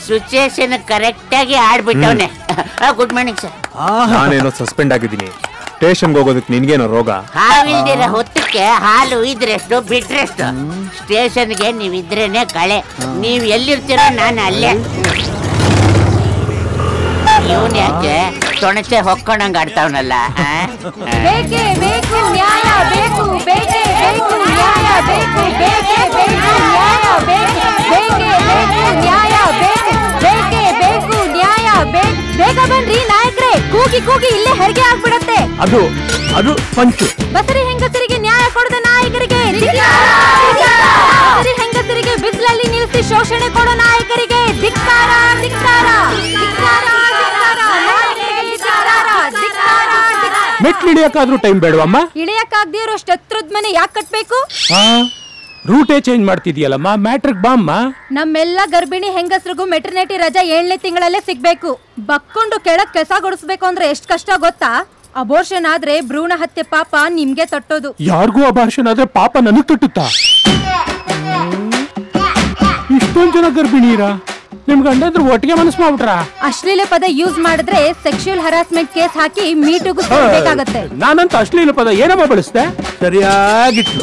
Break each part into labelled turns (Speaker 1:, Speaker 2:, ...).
Speaker 1: Situation ಕರೆಕ್ಟಾಗಿ ಆಡ್ಬಿಟ್ಟವನೆ. Good morning sir.
Speaker 2: ನಾನೇನೋ ಸಸ್ಪೆಂಡ್ ಆಗಿದ್ದೀನಿ. ಸ್ಟೇಷನ್ಗೆ ಹೋಗೋದಕ್ಕೆ ನಿನ್ಗೇನೋ ರೋಗ?
Speaker 1: ಹಾವಿಲ್ದಿರ ಹೊತ್ತಕ್ಕೆ ಹಾಲು ಇದ್ರೆಷ್ಟು ಬಿಟ್ರೆಷ್ಟು. ಸ್ಟೇಷನ್ಗೆ ನೀವಿದ್ರೇನೆ ಕಳೆ. ನೀವ್ ಎಲ್ಲಿರ್ತೀರೋ ನಾನು ಅಲ್ಲೇ. ಇವನ್ ಯಾಕೆ ತೊಣಚೆ ಹೊಕ್ಕೊಂಡಂಗ ಆಡ್ತಾವನಲ್ಲ.
Speaker 3: ಬೇಕೇ ಬೇಕು ನ್ಯಾಯ ಬೇಕು, ಬೇಕೇ ಬೇಕು ನ್ಯಾಯ ಬೇಕು, ಬೇಕೇ ಬೇಕು ನ್ಯಾಯ ಬೇಕು, ಬೇಕೇ ಬೇಕು ನ್ಯಾಯ ಬೇಕು, ಬೇಕೇ ಬೇಕು ನ್ಯಾಯ ಬೇಕು. ಬೇಗ ಬನ್ರಿ ನಾಯಕರೇ, ಕೂಗಿ ಕೂಗಿ ಇಲ್ಲೇ ಹೆರಿಗೆ ಆಗ್ಬಿಡತ್ತೆ.
Speaker 2: ಅದು ಅದು ಪಂಚು.
Speaker 3: ಬಸರಿ ಹೆಂಗಸರಿಗೆ ನ್ಯಾಯ ಕೊಡದ ನಾಯಕರಿಗೆ, ಬಸರಿ ಹೆಂಗಸರಿಗೆ ಬಿಸಿಲಲ್ಲಿ ನಿಲ್ಲಿಸಿ ಶೋಷಣೆ ಕೊಡೋ ನಾಯಕರಿಗೆ ಧಿಕ್ಕಾರ ಧಿಕ್ಕಾರ ಧಿಕ್ಕಾರ ಧಿಕ್ಕಾರ.
Speaker 2: ಮೆಟ್ಲಿಳಿಯಕ್ಕಾದ್ರೂ ಟೈಮ್ ಬೇಡವಮ್ಮ?
Speaker 3: ಇಳಿಯಕ್ಕಾಗದೇ ಇರೋ ಎತ್ತರದ ಮನೆ ಯಾಕೆ ಕಟ್ಬೇಕು?
Speaker 2: ರೂಟೇ ಚೇಂಜ್ ಮಾಡ್ತಿದ್ಯಲ್ಲಮ್ಮ, ಮ್ಯಾಟ್ರಿಕ್ ಬಾಮ್ಮ.
Speaker 3: ನಮ್ಮೆಲ್ಲ ಗರ್ಭಿಣಿ ಹೆಂಗಸರಿಗೂ ಮೆಟರ್ನಿಟಿ ರಜಾ 7ನೇ ತಿಂಗಳಲ್ಲೇ ಸಿಗ್ಬೇಕು. ಬಕ್ಕೊಂಡು ಕೆಳಗ್ ಕೆಸ ಗೊಡಿಸ್ಬೇಕು ಅಂದ್ರೆ ಎಷ್ಟ್ ಕಷ್ಟ ಗೊತ್ತಾ? ಅಬೋರ್ಷನ್ ಆದ್ರೆ ಭ್ರೂಣ ಹತ್ಯೆ ಪಾಪ ನಿಮ್ಗೆ ತಟ್ಟೋದು.
Speaker 2: ಯಾರಿಗೂ ಅಬೋರ್ಷನ್ ಆದ್ರೆ ಪಾಪ ನನಗ್ ತಟ್ಟುತ್ತಾ? ಇಷ್ಟೊಂದ್ ಜನ ಗರ್ಭಿಣೀರ ನಿಮ್ ಗಂಡಂದ್ರು ಒಟ್ಟಿಗೆ ಮನಸ್ಸು ಮಾಡ್ಬಿಟ್ರ?
Speaker 3: ಅಶ್ಲೀಲ ಪದ ಯೂಸ್ ಮಾಡಿದ್ರೆ ಸೆಕ್ಷುಯಲ್ ಹರಾಸ್ಮೆಂಟ್ ಕೇಸ್ ಹಾಕಿ ಮೀಟುಗೂ ಬೇಕಾಗತ್ತೆ.
Speaker 2: ನಾನಂತ ಅಶ್ಲೀಲ ಪದ ಏನಮ್ಮ ಬಳಸ್ದೆ? ಸರಿಯಾಗಿಟ್ಲು.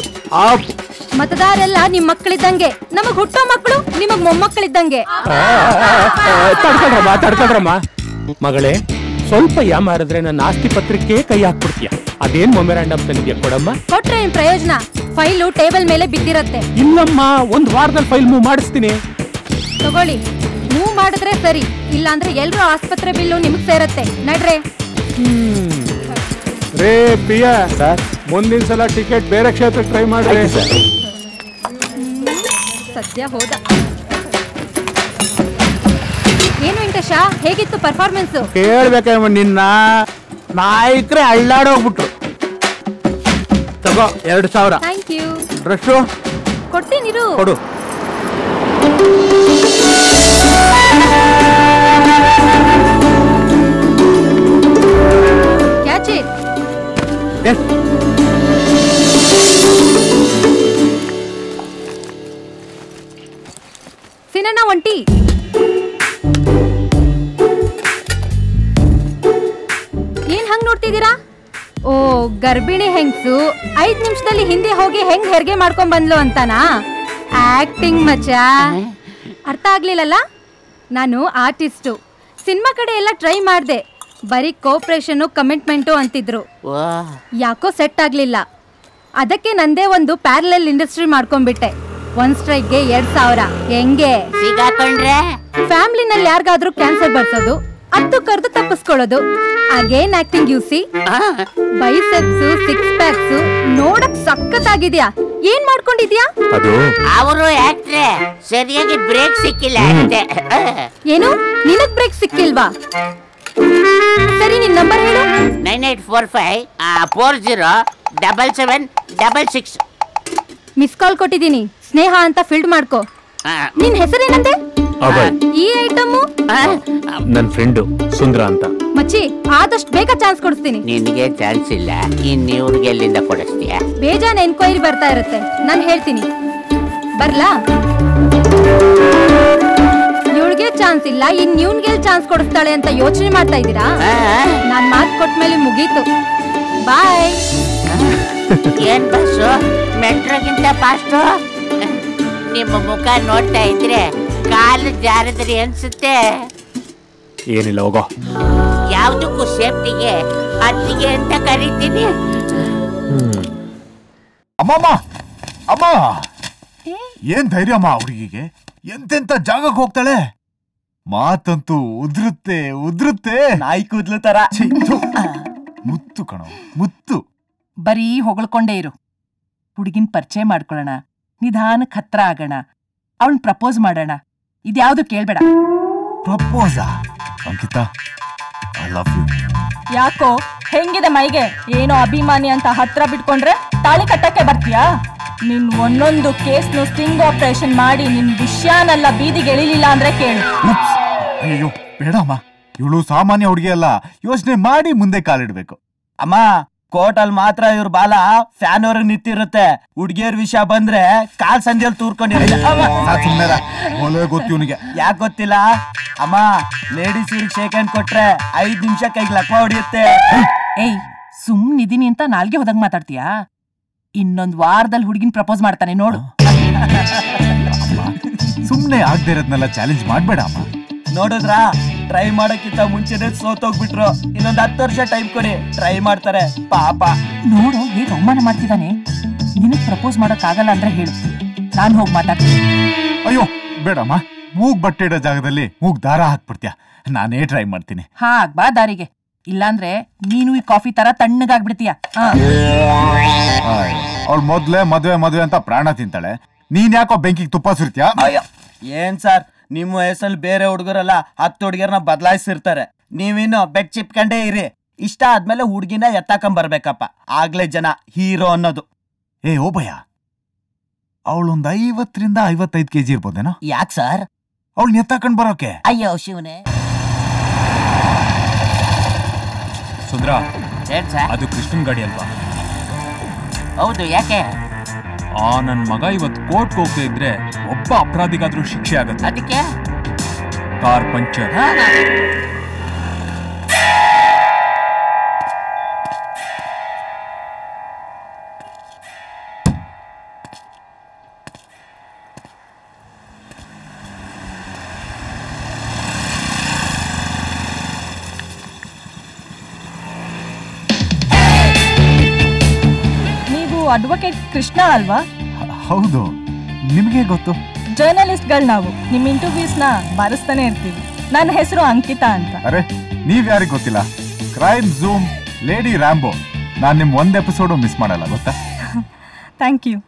Speaker 3: ಮತದಾರೆಲ್ಲ ನಿಮ್ ಮಕ್ಕಳಿದ್ದಂಗೆ, ನಮಗ್ ಹುಟ್ಟೋ ಮಕ್ಕಳು ನಿಮಗ್ ಮೊಮ್ಮಕ್ಕಳಿದ್ದಂಗೆ.
Speaker 2: ತಡ್ಕೊಳ್ರಮ್ಮ ಮಗಳೇ, ಸ್ವಲ್ಪ ಯಾಮಾರಿದ್ರೆ ನನ್ನ ಆಸ್ತಿ ಪತ್ರಿಕೆ ಕೈ ಹಾಕ್ಬಿಡ್ತೀಯ. ಅದೇನ್ ಮೊಮೆರಾಂಡಮ್ ತಂದಿದ್ಯಾ ಕೊಡಮ್ಮ?
Speaker 3: ಕೊಟ್ರೆ ಏನ್ ಪ್ರಯೋಜನ? ಫೈಲು ಟೇಬಲ್ ಮೇಲೆ ಬಿದ್ದಿರತ್ತೆ.
Speaker 2: ಇಲ್ಲಮ್ಮ, ಒಂದ್ ವಾರದಲ್ಲಿ ಫೈಲ್ ಮೂವ್ ಮಾಡಿಸ್ತೀನಿ.
Speaker 3: ತಗೊಳ್ಳಿ, ಮೂವ್ ಮಾಡಿದ್ರೆ ಸರಿ, ಇಲ್ಲಾಂದ್ರೆ ಎಲ್ರೂ ಆಸ್ಪತ್ರೆ ಬಿಲ್ಲು ನಿಮಗ್ ಸೇರತ್ತೆ. ನಡ್ರೆ.
Speaker 2: ರೇ ಪ್ರಿಯಾ ಸರ್, ಮುಂದಿನ ಸಲ ಟಿಕೆಟ್ ಬೇರೆ ಕ್ಷೇತ್ರಕ್ಕೆ ಟ್ರೈ ಮಾಡ್ರಿ ಸರ್.
Speaker 3: ಸದ್ಯ ಹೋದ. ಏನು ವೆಂಕಟೇಶ, ಹೇಗಿತ್ತು ಪರ್ಫಾರ್ಮೆನ್ಸ್?
Speaker 4: ಕೇಳ್ಬೇಕಮ್ಮ ನಿನ್ನ. ನಾಯಕರೇ ಅಳ್ಳಾಡೋಗ್ಬಿಟ್ರು. ತಗೋ 2000.
Speaker 3: Thank you.
Speaker 4: ಡ್ರೆಸ್ಸು
Speaker 3: ಕೊಡ್ತೀನಿರು.
Speaker 4: ಕೊಡು.
Speaker 3: Catch it. ಸಿನಣ್ಣ ಒಂಟಿ. ಏನ್ ಹಂಗ್ ನೋಡ್ತಿದ್ದೀರಾ? ಓ, ಗರ್ಭಿಣಿ ಹೆಂಗ್ಸು 5 ನಿಮಿಷದಲ್ಲಿ ಹಿಂದೆ ಹೋಗಿ ಹೆಂಗ್ ಹೆರಿಗೆ ಮಾಡ್ಕೊಂಡ್ ಬಂದ್ಲು ಅಂತಾನಾ? ಆಕ್ಟಿಂಗ್ ಮಚ್ಚಾ. ಅರ್ಥ ಆಗ್ಲಿಲ್ಲಲ್ಲ? ನಾನು ಆರ್ಟಿಸ್ಟು. ಸಿನಿಮಾ ಕಡೆ ಎಲ್ಲ ಟ್ರೈ ಮಾಡ್ದೆ, ಬರೀ ಕೋಆಪರೇಷನ್ ಕಮಿಟ್ಮೆಂಟು ಅಂತಿದ್ರು. ಯಾಕೋ ಸೆಟ್ ಆಗ್ಲಿಲ್ಲ. ಅದಕ್ಕೆ ನಂದೇ ಒಂದು ಪ್ಯಾರಲಲ್ ಇಂಡಸ್ಟ್ರಿ ಮಾಡ್ಕೊಂಡ್ಬಿಟ್ಟೆ. 1 ಸ್ಟ್ರೈಕ್ಗೆ 2000. ಹೆಂಗೆ
Speaker 1: ಸಿಗಾಕೊಂಡ್ರೆ?
Speaker 3: ಫ್ಯಾಮಿಲಿನಲ್ಲಿ ಯಾರಿಗಾದ್ರೂ ಕ್ಯಾನ್ಸರ್ ಬರ್ಸೋದು, ಅದು ಕರೆದು ತಪ್ಪಿಸ್ಕೊಳ್ಳೋದು. Again acting you see. Biceps, 6 packs ನೋಡಕ್ ಸಖತ್ತಾಗಿದ್ಯಾ. ಏನ್ ಮಾಡ್ಕೊಂಡಿದ್ಯಾ?
Speaker 1: ಅವರು ಆಕ್ಟ್ರೆ, ಸರಿಯಾಗಿ ಬ್ರೇಕ್ ಸಿಕ್ಕಿಲ್ಲ ಅಂತೆ.
Speaker 3: ಏನು, ನಿನಗ್ ಬ್ರೇಕ್ ಸಿಕ್ಕಿಲ್ವಾ? ಸರಿ, ನಿನ್ ನಂಬರ್ ಹೇಳು.
Speaker 1: 9845407766.
Speaker 3: ಮಿಸ್ ಕಾಲ್ ಕೊಟ್ಟಿದ್ದೀನಿ. ಸ್ನೇಹ ಅಂತ ಫೀಲ್ಡ್ ಮಾಡ್ಕೋ. ನಿನ್ ಹೆಸರೇನಂತೆ? ಈ ಐಟಮು
Speaker 2: ನನ್ ಫ್ರೆಂಡು ಸುಂದ್ರ ಅಂತ.
Speaker 3: ಮಚ್ಚಿ, ಆದಷ್ಟು ಬೇಗ ಚಾನ್ಸ್ ಕೊಡಿಸ್ತೀನಿ.
Speaker 1: ನಿನಗೆ ಚಾನ್ಸ್ ಇಲ್ಲ, ಇನ್ನು ಇವ್ರಿಗೆ ಎಲ್ಲಿಂದ ಕೊಡಿಸ್ತೀಯ?
Speaker 3: ಬೇಜಾನ್ ಎನ್ಕ್ವೈರಿ ಬರ್ತಾ ಇರುತ್ತೆ, ನಾನು ಹೇಳ್ತೀನಿ. ಬರ್ಲಾ? ಇವಳಿಗೆ ಚಾನ್ಸ್ ಇಲ್ಲ, ಇನ್ ಇವ್ನ್ಗೆ ಚಾನ್ಸ್ ಕೊಡಿಸ್ತಾಳೆ ಅಂತ ಯೋಚನೆ ಮಾಡ್ತಾ ಇದ್ದೀರಾ? ನಾನ್ ಮಾತು ಕೊಟ್ಮೇಲೆ ಮುಗೀತು. ಬಾಯ್.
Speaker 1: ಏನ್ ಬಸ್ಸು ಮೆಟ್ರೋಗಿಂತ ಫಾಸ್ಟು? ನಿಮ್ಮ ಮುಖ ನೋಡ್ತಾ ಇದ್ರೆ ಕಾಲು ಜಾರದ್ರಿ ಅನ್ಸುತ್ತೆ.
Speaker 2: ಏನಿಲ್ಲ, ಹೋಗೋ.
Speaker 1: ಯಾವ್ದಕ್ಕೂ ಸೇಫ್ಟಿಗೆ ಅತ್ತಿಗೆ ಅಂತ ಕರೀತೀನಿ.
Speaker 5: ಅಮ್ಮಮ್ಮ, ಅಮ್ಮ, ಏನ್ ಧೈರ್ಯ ಅಮ್ಮ ಹುಡುಗಿಗೆ. ಎಂತೆಂತ ಜಾಗಕ್ಕೆ ಹೋಗ್ತಾಳೆ. ಮಾತಂತೂ ಉದ್ರುತ್ತೆ ಉದ್ರುತ್ತೆ.
Speaker 6: ನಾಯಿ ಕೂದ್ಲು ತರ.
Speaker 5: ಮುತ್ತು ಕಣೋ, ಮುತ್ತು.
Speaker 6: ಬರೀ ಹೊಗಳ್ಕೊಂಡೇ ಇರು. ಹುಡುಗಿನ ಪರಿಚಯ ಮಾಡ್ಕೊಳ್ಳೋಣ, ನಿಧಾನಕ್ಕೆ ಹತ್ರ ಆಗೋಣ, ಅವಳನ್ನ ಪ್ರಪೋಸ್ ಮಾಡೋಣ. ಇದ್ಯಾವುದು ಕೇಳ್ಬೇಡ.
Speaker 5: ಪ್ರಪೋಸ? Ankita, I love you.
Speaker 6: ಯಾಕೋ ಹೆಂಗಿದೆ ಮೈಗೆ? ಏನೋ ಅಭಿಮಾನಿ ಅಂತ ಹತ್ರ ಬಿಟ್ಕೊಂಡ್ರೆ ತಾಳಿ ಕಟ್ಟಕ್ಕೆ ಬರ್ತೀಯಾ? ನಿನ್ ಒಂದೊಂದು ಕೇಸ್ನು ಸ್ಟಿಂಗ್ ಆಪರೇಷನ್ ಮಾಡಿ ನಿನ್ ವಿಷಯನೆಲ್ಲ ಬೀದಿಗೆ ಎಳಿಲಿಲ್ಲ ಅಂದ್ರೆ ಕೇಳು.
Speaker 5: ಅಯ್ಯೋ ಬೇಡ ಅಮ್ಮ, ಇವಳು ಸಾಮಾನ್ಯ ಹುಡುಗಿ ಅಲ್ಲ. ಯೋಚನೆ ಮಾಡಿ ಮುಂದೆ ಕಾಲಿಡ್ಬೇಕು.
Speaker 4: ಅಮ್ಮ,
Speaker 7: ಕೋರ್ಟ್ ಅಲ್ಲಿ ಮಾತ್ರ ಇವ್ರ ಬಾಲ ಫ್ಯಾನ್ ಅವ್ರಿಗೆ ನಿಂತಿರುತ್ತೆ. ಹುಡ್ಗಿಯರ್ ವಿಷಯ ಬಂದ್ರೆ ಕಾಲ್ ಸಂಜೆಲ್ ತೂರ್ಕೊಂಡಿರುತ್ತೆ.
Speaker 5: ಗೊತ್ತು ಇವನಿಗೆ.
Speaker 7: ಯಾಕೆ ಗೊತ್ತಿಲ್ಲ ಅಮ್ಮ, ಲೇಡೀಸ್ ಇವ್ರಿಗೆ ಶೇಕ್ ಹ್ಯಾಂಡ್ ಕೊಟ್ರೆ 5 ನಿಮಿಷ ಕೈಗೆ ಲಕ್ವ ಹೊಡಿಯುತ್ತೆ.
Speaker 8: ಏಯ್ ಸುಮ್ನಿದೀನಿ ಅಂತ ನಾಲ್ಗೆ ಹೋದಂಗ್ ಮಾತಾಡ್ತೀಯಾ? ಇನ್ನೊಂದ್ ವಾರದಲ್ಲಿ ಹುಡುಗಿನ ಪ್ರಪೋಸ್ ಮಾಡ್ತಾನೆ ನೋಡು.
Speaker 5: ಸುಮ್ನೆ ಆಗದೆ ಇರೋದ್ನೆಲ್ಲ ಚಾಲೆಂಜ್ ಮಾಡ್ಬೇಡ ಅಮ್ಮ.
Speaker 7: ನೋಡಿದ್ರ, ಟ್ರೈ ಮಾಡಕ್ಕಿಂತ ಮುಂಚೆನೆ ಸೋತೋಗ್ಬಿಟ್ರು. ಇನ್ನೊಂದ್ 10 ವರ್ಷ ಟೈಮ್ ಕೊಡಿ, ಟ್ರೈ ಮಾಡ್ತಾರೆ ಪಾಪ.
Speaker 8: ನೋಡು ಹೇಗೆ ಅವಮಾನ ಮಾಡ್ತಿದ್ದಾನೆ. ನಿನಗ್ ಪ್ರಪೋಸ್ ಮಾಡಕ್ ಆಗಲ್ಲ ಅಂದ್ರೆ ಹೇಳು, ನಾನ್ ಹೋಗಿ ಮಾತಾಡ್ತೀನಿ.
Speaker 5: ಅಯ್ಯೋ ಬೇಡಮ್ಮ, ಮೂಗ್ ಬಟ್ಟೆ ಇಡೋ ಜಾಗದಲ್ಲಿ ಮೂಗ್ ದಾರ ಹಾಕ್ಬಿಡ್ತೀಯ. ನಾನೇ ಟ್ರೈ ಮಾಡ್ತೀನಿ.
Speaker 8: ಹಾಗ್ ಬಾ ದಾರಿಗೆ, ಇಲ್ಲಾಂದ್ರೆ ನೀನು ಈ ಕಾಫಿ ತರ ತಣ್ಣಗಾಗ್ಬಿಡ್ತೀಯ.
Speaker 5: ಅವ್ಳು ಮೊದ್ಲೇ ಮದ್ವೆ ಅಂತ ಪ್ರಾಣ ತಿಂತಾಳೆ. ನೀನ್ ಯಾಕೋ ಬೆಂಕಿಗೆ ತುಪ್ಪ ಸುರಿತ್ಯಾ?
Speaker 7: ಅಯ್ಯೋ ಏನ್ ಸರ್, ನಿಮ್ಮ ವಯಸ್ಸಲ್ಲಿ ಬೇರೆ ಹುಡುಗರೆಲ್ಲ 10 ಹುಡುಗಿಯರನ್ನ ಬದಲಾಯಿಸಿರ್ತಾರೆ. ನೀವಿನ್ನು ಬೆಡ್ ಚಿಪ್ಕಂಡೇ ಇರಿ. ಇಷ್ಟ ಆದ್ಮೇಲೆ ಹುಡ್ಗಿನ ಎತ್ತಾಕೊಂಬರ್ಬೇಕಪ್ಪ, ಆಗ್ಲೇ ಜನ ಹೀರೋ ಅನ್ನೋದು.
Speaker 5: ಏ ಓ ಭಯ, ಅವಳೊಂದ್ 50ರಿಂದ 55 kg ಇರ್ಬೋದೇನೋ?
Speaker 7: ಯಾಕೆ ಸರ್?
Speaker 5: ಅವಳನ್ನ ಎತ್ತಾಕೊಂಡ್ ಬರೋಕೆ.
Speaker 7: ಅಯ್ಯೋ ಶಿವನೇ.
Speaker 2: ಸುಂದ್ರ, ಅದು ಕೃಷ್ಣನ್ ಗಾಡಿ ಅಲ್ವಾ?
Speaker 1: ಹೌದು, ಯಾಕೆ?
Speaker 2: ನನ್ ಮಗ ಇವತ್ತು ಕೋರ್ಟ್ ಹೋಗ್ತಾ ಇದ್ರೆ ಒಬ್ಬ ಅಪರಾಧಿಗಾದ್ರೂ ಶಿಕ್ಷೆ ಆಗತ್ತೆ.
Speaker 1: ಅದಕ್ಕೆ
Speaker 2: ಕಾರ್ ಪಂಚರ್.
Speaker 6: ಅಡ್ವೊಕೇಟ್ ಕೃಷ್ಣ ಅಲ್ವಾ?
Speaker 5: ಹೌದು, ನಿಮ್ಗೆ ಗೊತ್ತು?
Speaker 6: ಜರ್ನಲಿಸ್ಟ್ಗಳು ನಾವು, ನಿಮ್ ಇಂಟರ್ವ್ಯೂಸ್ ನ ಬಾರಿಸ್ತಾನೆ ಇರ್ತೀವಿ. ನನ್ನ ಹೆಸರು ಅಂಕಿತಾ ಅಂತ.
Speaker 5: ಅರೆ, ನೀವ್ ಯಾರಿಗ್ ಗೊತ್ತಿಲ್ಲ? Crime zoom lady Rambo. ನಾನ್ ನಿಮ್ ಒಂದ್ ಎಪಿಸೋಡು ಮಿಸ್ ಮಾಡಲ್ಲ, ಗೊತ್ತಾ?
Speaker 6: Thank you.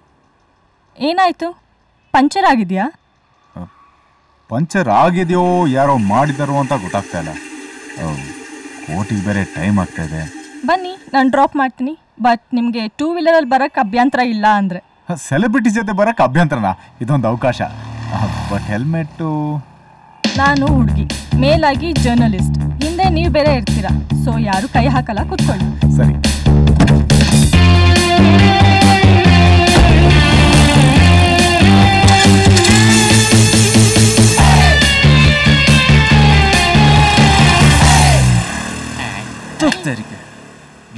Speaker 6: ಏನಾಯ್ತು, ಪಂಚರ್ ಆಗಿದ್ಯಾ?
Speaker 5: ಪಂಚರ್ ಆಗಿದೆಯೋ ಯಾರೋ ಮಾಡಿದಾರೋ ಅಂತ ಗೊತ್ತಾಗ್ತಾ ಇಲ್ಲ. ಕೋರ್ಟಿಗೆ ಬೇರೆ ಟೈಮ್ ಆಗ್ತಾ ಇದೆ.
Speaker 6: ಬನ್ನಿ, ನಾನು ಡ್ರಾಪ್ ಮಾಡ್ತೀನಿ. ಬಟ್ ನಿಮ್ಗೆ 2 ವೀಲರಲ್ಲಿ ಬರಕ್ ಅಭ್ಯಂತರ ಇಲ್ಲ ಅಂದ್ರೆ?
Speaker 5: ಸೆಲೆಬ್ರಿಟಿ ಜೊತೆ ಬರಕ್ ಅಭ್ಯಂತರನ? ಇದೊಂದು ಅವಕಾಶ. But helmet.
Speaker 6: ನಾನು ಹುಡುಗಿ, ಮೇಲಾಗಿ ಜರ್ನಲಿಸ್ಟ್, ಹಿಂದೆ ನೀವು ಬೇರೆ ಇರ್ತೀರಾ, ಸೊ ಯಾರು ಕೈ ಹಾಕಲ್ಲ, ಕೂತ್ಕೊಳ್ಳಿ.
Speaker 5: ಸರಿ.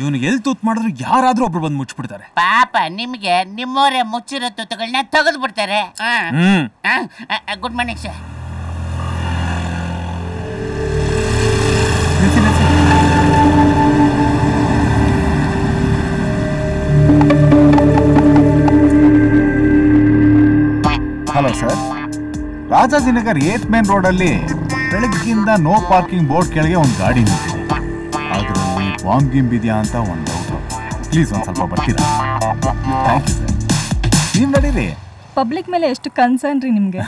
Speaker 2: ಇವನಿಗೆ ಎಲ್ಲಿ ತೂತ್ ಮಾಡಿದ್ರು ಯಾರಾದ್ರೂ ಒಬ್ರು ಬಂದು ಮುಚ್ಚಿಬಿಡ್ತಾರೆ.
Speaker 1: ಪಾಪ ನಿಮ್ಗೆ ನಿಮ್ಮವರೇ ಮುಚ್ಚಿರೋ ತೂತುಗಳನ್ನ ತೆಗೆದು ಬಿಡ್ತಾರೆ. Good morning sir.
Speaker 5: Hello sir, Rajajinagar 8th main ರೋಡಲ್ಲಿ ಬೆಳಗ್ಗಿಂದ ನೋ ಪಾರ್ಕಿಂಗ್ ಬೋರ್ಡ್ ಕೆಳಗೆ ಒಂದು ಗಾಡಿ ನಿಂತಿದೆ. ಅದರಲ್ಲಿ ಬಾಂಬ್ ಗಿಂಬ್ ಇದೆಯಾ ಅಂತ ಒಂದು ಡೌಟ್. ಪ್ಲೀಸ್ ಒಂದು ಸ್ವಲ್ಪ ಬರ್ತೀರಾ? Thank you sir. ನೀವು ನಡೀರಿ.
Speaker 6: ಪಬ್ಲಿಕ್ ಮೇಲೆ ಎಷ್ಟು ಕನ್ಸರ್ನ್ ರೀ ನಿಮಗೆ.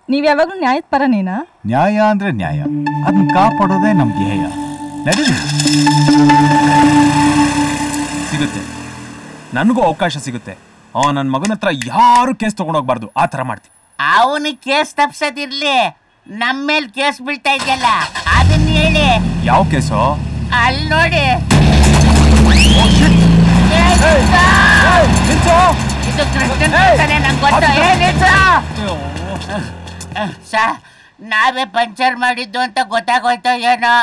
Speaker 6: ನೀವು ಯಾವಾಗಲೂ ನ್ಯಾಯದ ಪರನೇನಾ?
Speaker 5: ನ್ಯಾಯ ಅಂದ್ರೆ ನ್ಯಾಯ, ಅದನ್ನ ಕಾಪಾಡೋದೇ ನಮ್ ಧ್ಯೇಯ. ನಡೀರಿ.
Speaker 2: ಸಿಗುತ್ತೆ, ನನಗೂ ಅವಕಾಶ ಸಿಗುತ್ತೆ. ನನ್ನ ಮಗನ ಹತ್ರ ಯಾರು ಕೇಸ್ ತಗೊಂಡೋಗ್ಬಾರ್ದು, ಆ ಥರ ಮಾಡ್ತೀನಿ.
Speaker 1: ಅವನಿಗೆ ಕೇಸ್ ತಪ್ಸೋದಿರ್ಲಿ, ನಮ್ಮ ಮೇಲೆ ಕೇಸ್ ಬೀಳ್ತಾ ಇದೆಯಲ್ಲ ಅದನ್ನ ಹೇಳಿ.
Speaker 2: ಯಾವ ಕೇಸು?
Speaker 1: ಅಲ್ಲಿ ನೋಡಿ. ಇದು ಕೃಷ್ಣನ್ ನಂಗೆ ಗೊತ್ತಾ? ಸರ್, ನಾವೇ ಪಂಚರ್ ಮಾಡಿದ್ದು ಅಂತ ಗೊತ್ತಾಗೋಯ್ತು ಏನೋ.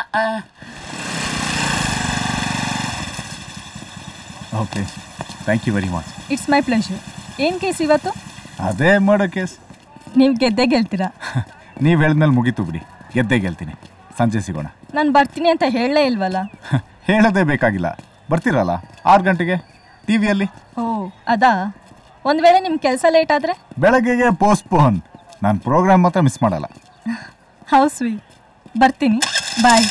Speaker 5: Okay, thank you very much.
Speaker 6: It's my pleasure. ಏನು ಕೇಸ್ ಇವತ್ತು?
Speaker 5: ಅದೇ ಮಾಡೋ ಕೇಸ್.
Speaker 6: ನೀವು ಗೆದ್ದೆ ಗೆಲ್ತೀರಾ?
Speaker 5: ನೀವು ಹೇಳಿದ್ಮೇಲೆ ಮುಗೀತು ಬಿಡಿ, ಗೆದ್ದೆ ಗೆಲ್ತೀನಿ. ಸಂಜೆ ಸಿಗೋಣ.
Speaker 6: ನಾನು ಬರ್ತೀನಿ ಅಂತ ಹೇಳಲೇ ಇಲ್ವಲ್ಲ?
Speaker 5: ಹೇಳೋದೇ ಬೇಕಾಗಿಲ್ಲ, ಬರ್ತೀರಲ್ಲ 6 ಗಂಟೆಗೆ ಟಿವಿಯಲ್ಲಿ.
Speaker 6: ಓ ಅದಾ? ಒಂದು ವೇಳೆ ನಿಮ್ಮ ಕೆಲಸ ಲೇಟ್ ಆದರೆ?
Speaker 5: ಬೆಳಗ್ಗೆಗೆ ಪೋಸ್ಟ್ಪೋನ್. ನಾನು ಪ್ರೋಗ್ರಾಮ್ ಮಾತ್ರ ಮಿಸ್ ಮಾಡಲ್ಲ.
Speaker 6: How sweet. ಬರ್ತೀನಿ, ಬಾಯ್.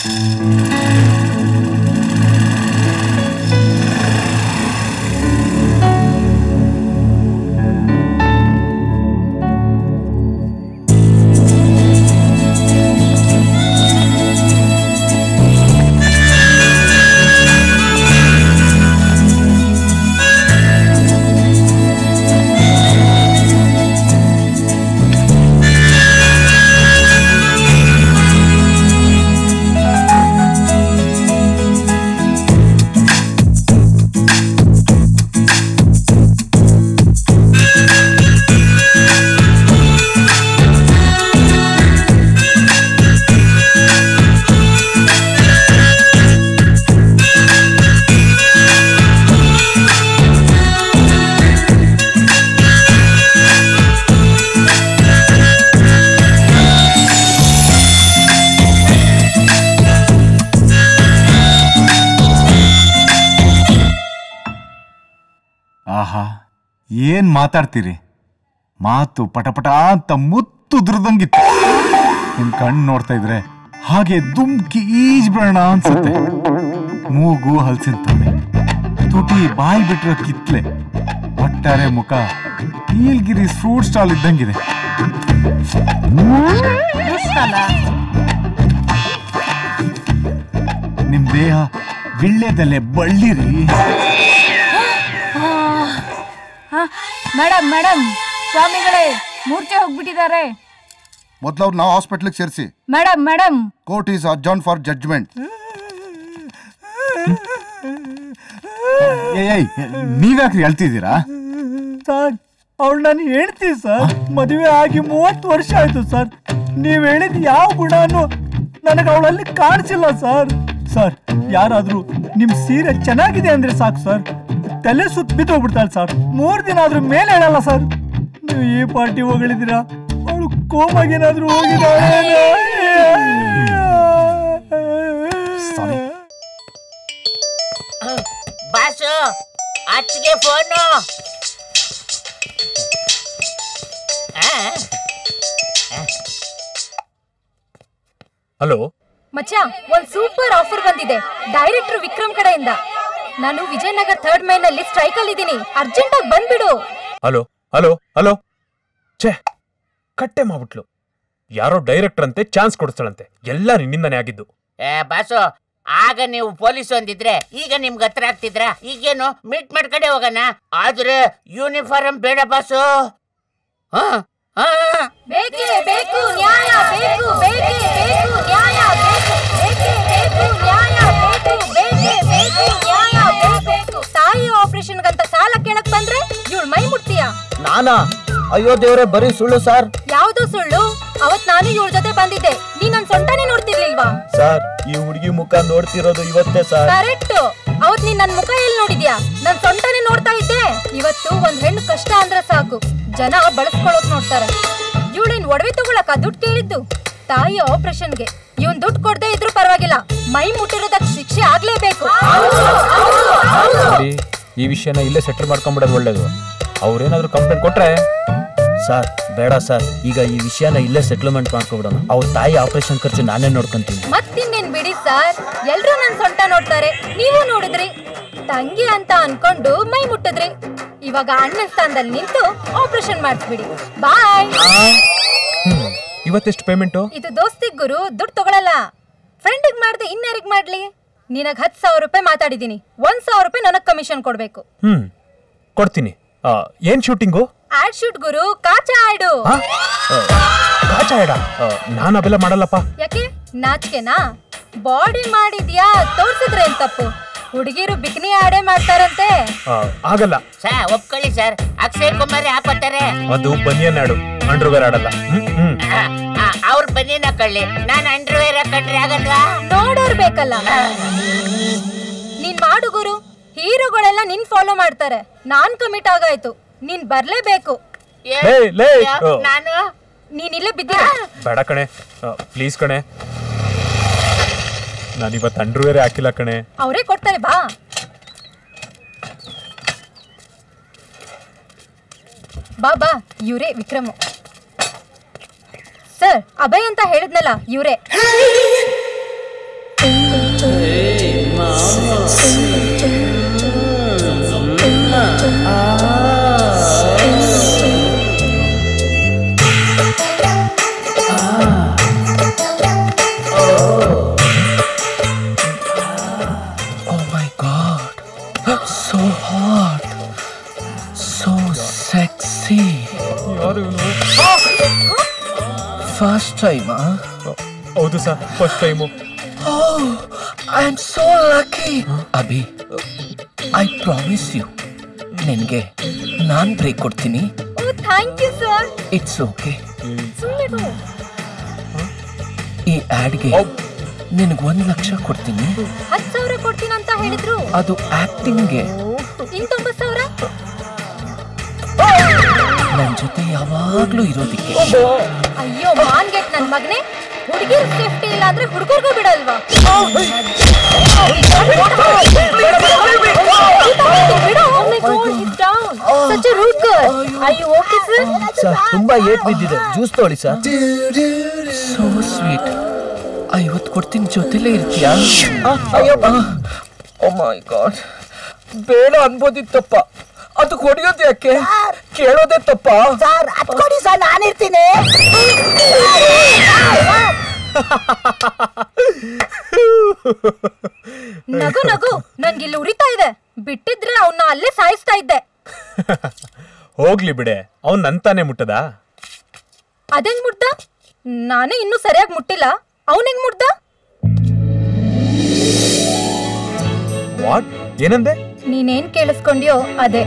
Speaker 5: ಏನ್ ಮಾತಾಡ್ತೀರಿ? ಮಾತು ಪಟಪಟ ಅಂತ ಮುತ್ತುದ್ರದಂಗಿತ್ತು. ನಿಮ್ ಕಣ್ಣು ನೋಡ್ತಾ ಇದ್ರೆ ಹಾಗೆ ದುಮ್ಕಿ ಈಜ್ಬಿಡೋಣ ಅನ್ಸುತ್ತೆ. ಮೂಗು ಹಲ್ಸಿನ ತೊಂಡೆ, ತುಟಿ ಬಾಯಿ ಬಿಟ್ಟಿರೋ ಕಿತ್ಲೆ, ಒಟ್ಟಾರೆ ಮುಖ ನೀಲ್ಗಿರಿ ಫ್ರೂಟ್ ಸ್ಟಾಲ್ ಇದ್ದಂಗಿದೆ. ನಿಮ್ ದೇಹ ವಿಳ್ಳೆದಲ್ಲೇ ಬಳ್ಳಿರಿ.
Speaker 3: ಮೇಡಮ್ ಮೇಡಮ್, ಸ್ವಾಮಿಗಳೇ ಮೂರ್ಛೆ ಹೋಗ್ಬಿಟ್ಟಿದ್ದಾರೆ.
Speaker 9: ಮೊದಲು ಅವ್ರು ನಾವು ಹಾಸ್ಪಿಟ್ಲಿಗೆ ಸೇರಿಸಿ.
Speaker 3: Madam madam,
Speaker 9: court is adjourn for judgment.
Speaker 5: ನೀವ್ಯಾಕ್ರಿ ಹೇಳ್ತಿದ್ದೀರಾ?
Speaker 7: ಸರ್, ಅವಳು ನಾನು ಹೇಳ್ತೀವಿ ಸರ್. ಮದುವೆ ಆಗಿ 30 ವರ್ಷ ಆಯ್ತು ಸರ್. ನೀವ್ ಹೇಳಿದ ಯಾವ ಗುಣನೂ ನನಗೆ ಅವಳಲ್ಲಿ ಕಾಣಿಸಿಲ್ಲ ಸರ್. ಸರ್, ಯಾರಾದ್ರೂ ನಿಮ್ ಸೀರೆ ಚೆನ್ನಾಗಿದೆ ಅಂದ್ರೆ ಸಾಕು ಸರ್, ತಲೆ ಸುತ್ತ ಬಿದ್ದೋಗ್ಬಿಡ್ತಾಳೆ ಸರ್. 3 ದಿನ ಆದ್ರೂ ಮೇಲೆ ಹೇಳಲ್ಲ ಸರ್. ನೀವು ಈ ಪಾರ್ಟಿ ಹೋಗಳಿದ್ದೀರಾ, ಅವಳು ಕೋಮಾಗೇನಾದ್ರೂ ಹೋಗಿದ್ದಾಳೆ.
Speaker 1: Boss, ಅಚ್ಚಿಗೆ phone.
Speaker 2: ಹಲೋ
Speaker 3: ಮಚ್ಚ, ಒಂದ್ ಸೂಪರ್ ಆಫರ್ ಬಂದಿದೆ ಡೈರೆಕ್ಟರ್ ವಿಕ್ರಮ್ ಕಡೆಯಿಂದ. ನಾನು ವಿಜಯನಗರ್ 3rd ಮೈನ್ ನಲ್ಲಿ ಸ್ಟ್ರೈಕ್ ಅಲ್ಲಿ ಇದ್ದೀನಿ, ಅರ್ಜೆಂಟ್ ಆಗಿ ಬಂದ್ಬಿಡು.
Speaker 2: ಹಲೋ ಹಲೋ ಹಲೋ, ಛೇ ಕಟ್ಟೆ ಮಾಡ್ಬಿಟ್ಲು. ಯಾರೋ ಡೈರೆಕ್ಟರ್ ಅಂತೆ ಚಾನ್ಸ್ ಕೊಡಿಸ್ತಾಳಂತೆ, ಎಲ್ಲ ನಿನ್ನಿಂದನೇ ಆಗಿದ್ದು.
Speaker 1: ಬಾಸು, ಆಗ ನೀವು ಪೊಲೀಸ್ ಒಂದಿದ್ರೆ ಈಗ ನಿಮ್ಗೆ ಹತ್ರ ಆಗ್ತಿದ್ರ? ಈಗೇನು ಮೀಟ್ ಮಾಡ್ಕೊಂಡೆ ಹೋಗೋಣ. ಆದ್ರೆ ಯೂನಿಫಾರ್ಮ್ ಬೇಡ ಬಾಸು.
Speaker 3: ಬೇಕೇ ಬೇಕು ನ್ಯಾಯ, ಬೇಕು ಬೇಕೇ ಬೇಕು ನ್ಯಾಯ, ಬೇಕು ಬೇಕೇ ಬೇಕು ನ್ಯಾಯ, ಬೇಕು ಬೇಕೇ ಬೇಕು ನ್ಯಾಯ, ಬೇಕು. ತಾಯಿ ಆಪರೇಷನ್ ಗಂತ ಸಾಲ ಕೇಳಕ್ ಬಂದ್ರೆ ಇವಳು ಮೈ ಮುಟ್ತೀಯ?
Speaker 7: ನಾನಾ? ಅಯ್ಯೋ ದೇವ್ರೆ, ಬರೀ ಸುಳ್ಳು ಸರ್.
Speaker 3: ಯಾವ್ದು ಸುಳ್ಳು? ಅವತ್ ನಾನು ಇವಳ ಜೊತೆ ಬಂದಿದ್ದೆ, ನೀ ನನ್ ಸೊಂಟನೇ ನೋಡ್ತಿರ್ಲಿಲ್ವಾ?
Speaker 7: ಸರ್, ಈ ಹುಡುಗಿ ಮುಖ ನೋಡ್ತಿರೋದು ಇವತ್ತೇ ಸರ್.
Speaker 3: ಕರೆಕ್ಟ್. ಅವತ್ ನೀನ್ ನನ್ ಮುಖ ಎಲ್ಲಿ ನೋಡಿದ್ಯಾ? ನನ್ ಸೊಂಟನೇ ನೋಡ್ತಾ ಇದ್ದೆ. ಇವತ್ತು ಒಂದ್ ಹೆಣ್ಣು ಕಷ್ಟ ಅಂದ್ರೆ ಸಾಕು, ಜನ ಬಳಸ್ಕೊಳ್ಳೋಕ್ ನೋಡ್ತಾರೆ. ಇವಳೇನ್ ಒಡವೆ ತಗೊಳಕ ದುಡ್ಡು ಕೇಳಿದ್ದು? ತಾಯಿ ಆಪರೇಷನ್ಗೆ ಇವನ್ ದುಡ್ಡು ಕೊಡದೆ ಇದ್ರು ಪರವಾಗಿಲ್ಲ, ಮೈ ಮುಟ್ಟಿರೋದಕ್ಕೆ ಶಿಕ್ಷೆ ಆಗ್ಲೇಬೇಕು.
Speaker 2: ಈ ವಿಷಯನ ಇಲ್ಲೇ ಸೆಟಲ್ ಮಾಡ್ಕೊಂಡ್ಬಿಡೋದು ಒಳ್ಳೇದು. ಅವ್ರೇನಾದ್ರೂ ಕಂಪ್ಲೇಂಟ್ ಕೊಟ್ರೆ?
Speaker 7: ಸರ್, ಬೇಡ ಸರ್, ಈಗ ಈ ವಿಷಯನ ಇಲ್ಲೇ ಸೆಟಲ್ಮೆಂಟ್ ಮಾಡ್ಕೊಬಿಡೋಣ. ಅವ್ರ ತಾಯಿ ಆಪರೇಷನ್ ಖರ್ಚು ನಾನೇ ನೋಡ್ಕೊಂತೀನಿ.
Speaker 3: ಮತ್ತಿನ್ನೇನ್ ಬಿಡಿ ಸರ್, ಎಲ್ರೂ ನನ್ ಸೊಂಟ ನೋಡ್ತಾರೆ, ನೀವು ನೋಡಿದ್ರಿ. ತಂಗಿ ಅಂತ ಅನ್ಕೊಂಡು ಮೈ ಮುಟ್ಟಿದ್ರಿ, ಇವಾಗ ಅಣ್ಣನ ಸ್ಥಾನದಲ್ಲಿ ನಿಂತು ಆಪರೇಷನ್ ಮಾಡಿಸ್ಬಿಡಿ. ಬಾಯ್.
Speaker 2: ಇವತ್ತೆಷ್ಟು ಪೇಮೆಂಟು?
Speaker 3: ಇದು ದೋಸ್ತಿಗ್ ಗುರು, ದುಡ್ಡು ತಗೊಳಲ್ಲ. ಫ್ರೆಂಡಿಗ್ ಮಾಡ್ದೆ ಇನ್ಯಾರಿಗ್ ಮಾಡ್ಲಿ? ನಿನಗ್ 10,000 ರೂಪಾಯಿ ಮಾತಾಡಿದೀನಿ, 1,000 ರೂಪಾಯಿ ನನಗ್ ಕಮಿಷನ್ ಕೊಡ್ಬೇಕು.
Speaker 2: ಕೊಡ್ತೀನಿ. ಏನ್ ಶೂಟಿಂಗು?
Speaker 3: ಆಡ್ ಶೂಟ್ ಗುರು, ಕಾಚಾ ಆಡು.
Speaker 2: ಕಾಚಾ ಆಡ? ನಾನು ಅವೆಲ್ಲ ಮಾಡಲ್ಲಪ್ಪ.
Speaker 3: ಯಾಕೆ, ನಾಚಿಕೆನಾ? ಬಾಡಿ ಮಾಡಿದ್ಯಾ, ತೋರ್ಸಿದ್ರೆ ಏನ್ ತಪ್ಪು? ಹುಡುಗಿರು ಬಿಕಿನಿ ಆಡೇ ಮಾಡ್ತಾರಂತೆ.
Speaker 2: ಆಗಲ್ಲ
Speaker 1: ಸರ್, ಒಪ್ಕೊಳ್ಳಿ ಸರ್, ಅಕ್ಷಯ್ ಕುಮಾರ್ ಹಾಕೋತಾರೆ.
Speaker 2: ಅದು ಬನಿಯನ್ ಆಡು, ಅಂಡರ್ವೇರ್ ಆಡಲ್ಲ.
Speaker 1: ಅವ್ರ ಬನಿಯನ್ ಹಾಕೊಳ್ಳಿ, ನಾನು ಅಂಡರ್ವೇರ್ ಹಾಕೊಂಡ್ರೆ ಆಗಲ್ವಾ?
Speaker 3: ನೋಡೋರ್ ಬೇಕಲ್ಲ. ನೀನ್ ಮಾಡು ಗುರು, ಹೀರೋಗಳೆಲ್ಲ ನಿನ್ ಫಾಲೋ ಮಾಡ್ತಾರೆ. ನಾನ್ ಕಮಿಟ್ ಆಗಾಯ್ತು, ನೀನ್ ಬರ್ಲೇಬೇಕು.
Speaker 1: ನಾನು
Speaker 3: ನೀನಿಲ್ಲೇ ಬಿದ್ದೀರ?
Speaker 2: ಬೇಡ ಕಣೆ, ಪ್ಲೀಸ್ ಕಣೆ, ನಾನಿವತ್ತು ಅಂಡರ್ವೇರ್ ಹಾಕಿಲ್ಲ ಕಣೆ.
Speaker 3: ಅವರೇ ಕೊಡ್ತಾರೆ, ಬಾ. ಬಾ ಬಾ, ಇವ್ರೇ ವಿಕ್ರಮ್ ಸರ್. ಅಭಯ್ ಅಂತ ಹೇಳಿದ್ನಲ್ಲ, ಇವ್ರೇ.
Speaker 10: So hot, so sexy. First time, huh?
Speaker 2: ಹೌದು sir, first time.
Speaker 10: Oh, I'm so lucky. Abhi, I promise you, ನಿನಗೆ ನಾನು ಬ್ರೇಕ್ ಕೊಡ್ತೀನಿ.
Speaker 3: Oh, thank you sir.
Speaker 10: It's okay.
Speaker 3: ಸುಮ್ಮನೆ
Speaker 10: ಈ ಆಡ್ಗೆ ನಿನಗೆ 1 ಲಕ್ಷ ಕೊಡ್ತೀನಿ.
Speaker 3: 10,000 ಕೊಡ್ತೀನಿ ಅಂತ ಹೇಳಿದ್ರು.
Speaker 10: ಅದು ಆಕ್ಟಿಂಗ್ಗೆ.
Speaker 3: ಇನ್ 90,000
Speaker 10: ನನ್ನ ಜೊತೆ ಯಾವಾಗ್ಲೂ ಇರೋದಿಕ್ಕೆ.
Speaker 3: ಅಯ್ಯೋ ಮಾನ್ಗೆಟ್ ನನ್ ಮಗನೇ, ಹುಡುಗಿರ್ ಸೇಫ್ಟಿ ಇಲ್ಲ ಅಂದ್ರೆ ಹುಡುಗರ್ಗೂ ಬಿಡಲ್ವಾ? ಬಿಡು. Such a rude girl. Are you okay, sir?
Speaker 10: Sir ತುಂಬಾ ಏಟ್ ಬಿದ್ದಿದೆ, ಜ್ಯೂಸ್ ತಗೊಳ್ಳಿ ಸರ್. So sweet. 50 ಕೊಡ್ತೀನಿ, ಜೊತೆಲೇ ಇರ್ತೀಯಾ? ಓ ಮೈ ಗಾಡ್, ಬೇಡ ಅನ್ಬೋದಿತ್ತಪ್ಪ, ಅದು ಕೊಡಿಯೋದು ಯಾಕೆ? ಕೇಳೋದೇ ತಪ್ಪ.
Speaker 8: ಸರ್ ಅದು ಕೊಡಿ ಸರ್, ನಾನಿರ್ತೀನಿ.
Speaker 3: ನಗು ನಗು, ನನ್ಗಿಲ್ಲಿ ಉರಿತಾ ಇದೆ. ಬಿಟ್ಟಿದ್ರೆ ಅವನ್ನ ಅಲ್ಲೇ ಸಾಯಿಸ್ತಾ ಇದ್ದೆ.
Speaker 2: ಹೋಗ್ಲಿ ಬಿಡೆ, ಅವ್ನ್ ನಂತಾನೆ ಮುಟ್ಟದ?
Speaker 3: ಅದೆಂಗ್ ಮುಟ್ಟ? ನಾನೇ ಇನ್ನೂ ಸರಿಯಾಗಿ ಮುಟ್ಟಿಲ್ಲ, ಅವನ್ ಹೆಂಗ್ ಮುಟ್ಟ?
Speaker 2: ವಾಟ್? ಏನಂದೆ?
Speaker 3: ನೀನೇನ್ ಕೇಳಿಸ್ಕೊಂಡ್ಯೋ ಅದೇ.